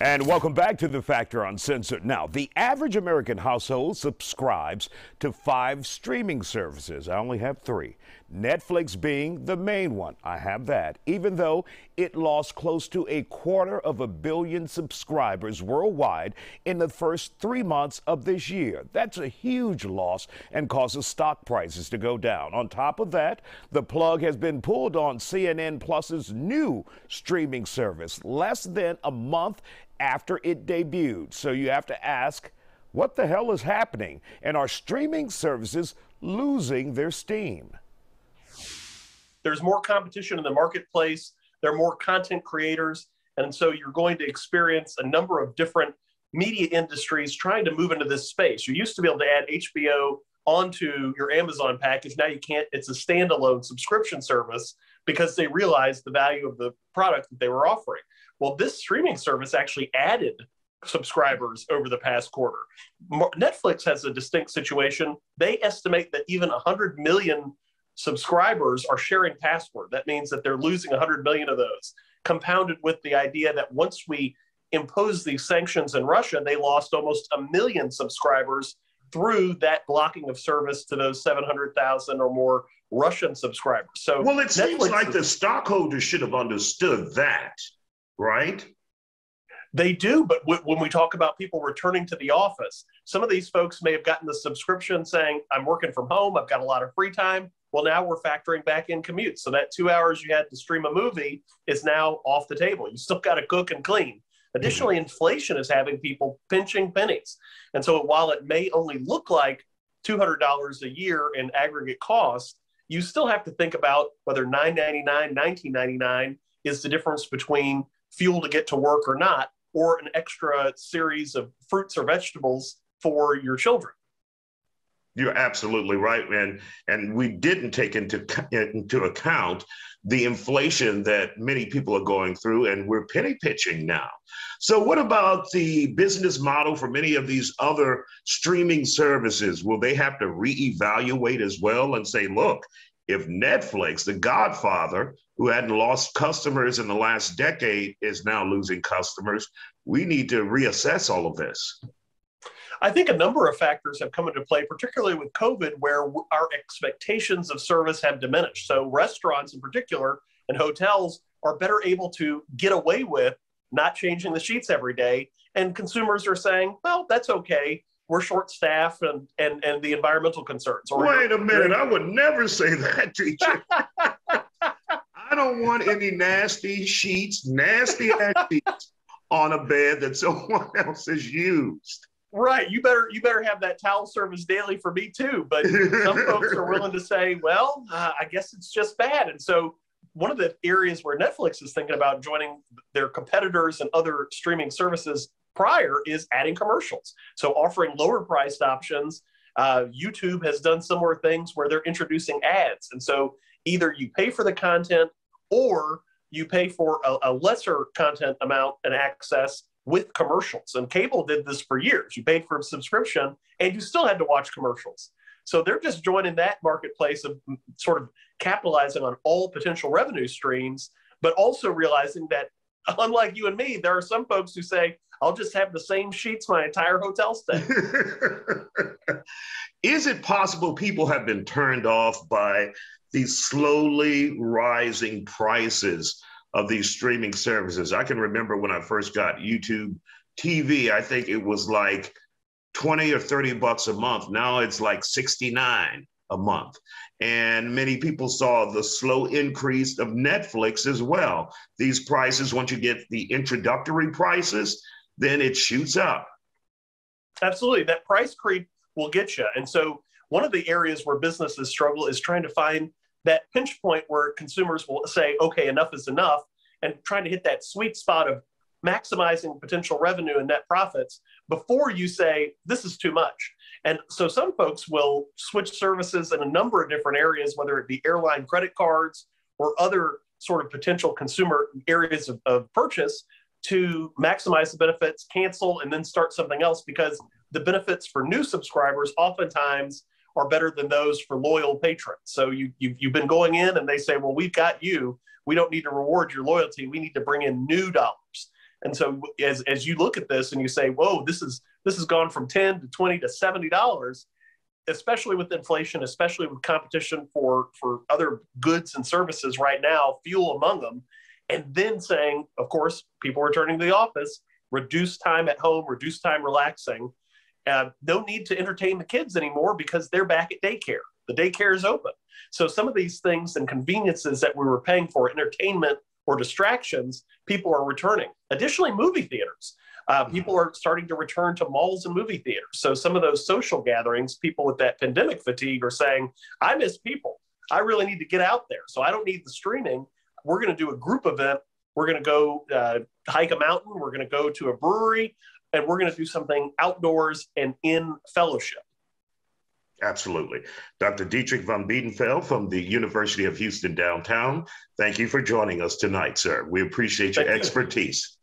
And welcome back to The Factor Uncensored. Now, the average American household subscribes to 5 streaming services. I only have 3. Netflix being the main one. I have that. Even though it lost close to 250 million subscribers worldwide in the first 3 months of this year. That's a huge loss and causes stock prices to go down. On top of that, the plug has been pulled on CNN Plus's new streaming service less than a month after it debuted. So you have to ask, what the hell is happening? And are streaming services losing their steam? There's more competition in the marketplace. There are more content creators. And so you're going to experience a number of different media industries trying to move into this space. You used to be able to add HBO onto your Amazon package. Now you can't. It's a standalone subscription service because they realized the value of the product that they were offering. Well, this streaming service actually added subscribers over the past quarter. Netflix has a distinct situation. They estimate that even 100 million subscribers are sharing password. That means that they're losing 100 million of those, compounded with the idea that once we impose these sanctions in Russia, they lost almost 1 million subscribers through that blocking of service to those 700,000 or more Russian subscribers. So, well, it seems like the stockholders should have understood that, right? They do, but when we talk about people returning to the office, some of these folks may have gotten the subscription saying, I'm working from home, I've got a lot of free time. Well, now we're factoring back in commute. So that 2 hours you had to stream a movie is now off the table. You still got to cook and clean. Additionally, inflation is having people pinching pennies. And so while it may only look like $200 a year in aggregate cost, you still have to think about whether $9.99, $19.99 is the difference between fuel to get to work or not, or an extra series of fruits or vegetables for your children. You're absolutely right, man. And we didn't take into account the inflation that many people are going through, and we're penny pitching now. So what about the business model for many of these other streaming services? Will they have to reevaluate as well and say, look, if Netflix, the godfather, who hadn't lost customers in the last decade, is now losing customers, we need to reassess all of this? I think a number of factors have come into play, particularly with COVID, where our expectations of service have diminished. So restaurants in particular and hotels are better able to get away with not changing the sheets every day. And consumers are saying, well, that's okay. We're short-staffed and the environmental concerns. Or wait a minute, I would never say that, teacher. I don't want any nasty sheets, nasty sheets on a bed that someone else has used. Right. You better have that towel service daily for me too. But some folks are willing to say, well, I guess it's just bad. And so one of the areas where Netflix is thinking about joining their competitors and other streaming services prior is adding commercials. So offering lower priced options. YouTube has done similar things where they're introducing ads. And so either you pay for the content or you pay for a lesser content amount and access with commercials. And cable did this for years. You paid for a subscription and you still had to watch commercials. So they're just joining that marketplace of sort of capitalizing on all potential revenue streams, but also realizing that unlike you and me, there are some folks who say, I'll just have the same sheets my entire hotel stay. Is it possible people have been turned off by these slowly rising prices of these streaming services? I can remember when I first got YouTube TV, I think it was like 20 or 30 bucks a month. Now it's like 69 a month. And many people saw the slow increase of Netflix as well. These prices, once you get the introductory prices, then it shoots up. Absolutely. That price creep will get you. And so one of the areas where businesses struggle is trying to find that pinch point where consumers will say, okay, enough is enough, and trying to hit that sweet spot of maximizing potential revenue and net profits before you say, this is too much. And so some folks will switch services in a number of different areas, whether it be airline credit cards or other sort of potential consumer areas of purchase to maximize the benefits, cancel, and then start something else, because the benefits for new subscribers oftentimes are better than those for loyal patrons. So you've been going in and they say, well, we've got you. We don't need to reward your loyalty. We need to bring in new dollars. And so as you look at this and you say, whoa, this has gone from 10 to 20 to $70, especially with inflation, especially with competition for other goods and services right now, fuel among them, and then saying, of course, people returning to the office, reduce time at home, reduce time relaxing. No need to entertain the kids anymore because they're back at daycare. The daycare is open. So some of these things and conveniences that we were paying for, entertainment or distractions, people are returning. Additionally, movie theaters. People are starting to return to malls and movie theaters. So some of those social gatherings, people with that pandemic fatigue are saying, I miss people. I really need to get out there. So I don't need the streaming. We're going to do a group event. We're going to go hike a mountain. We're going to go to a brewery, and we're going to do something outdoors and in fellowship. Absolutely. Dr. Dietrich von Biedenfeld from the University of Houston downtown, thank you for joining us tonight, sir. We appreciate your expertise.